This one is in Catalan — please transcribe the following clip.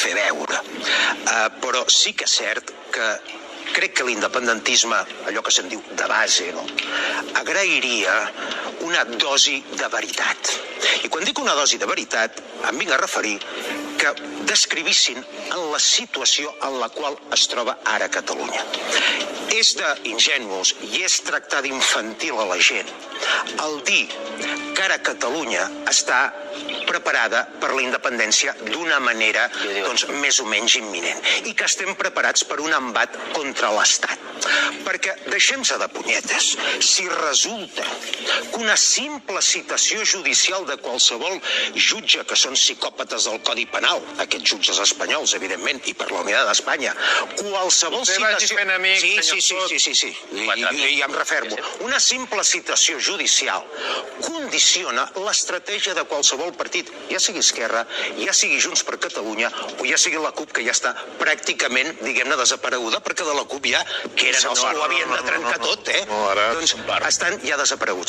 fer veure. Però sí que és cert que crec que l'independentisme, allò que se'n diu de base, agrairia una dosi de veritat. I quan dic una dosi de veritat, em vinc a referir que descrivissin la situació en la qual es troba ara Catalunya. És d'ingenus i és tractar d'infantil a la gent el dir que ara Catalunya està preparada per la independència d'una manera més o menys imminent i que estem preparats per un embat contra l'Estat. Perquè deixem-se de punyetes. Si resulta que una simple citació judicial de qualsevol jutge, que són psicòpates del Codi Penal, aquests jutges espanyols, evidentment, i per la Unitat d'Espanya, qualsevol citació... Sí, i em refermo. Una simple citació judicial condiciona l'estratègia de qualsevol partit, ja sigui Esquerra, ja sigui Junts per Catalunya o ja sigui la CUP, que ja està pràcticament, diguem-ne, desapareguda, perquè de la CUP ja, que eren els que ho havien de trencar tot, doncs estan ja desapareguts.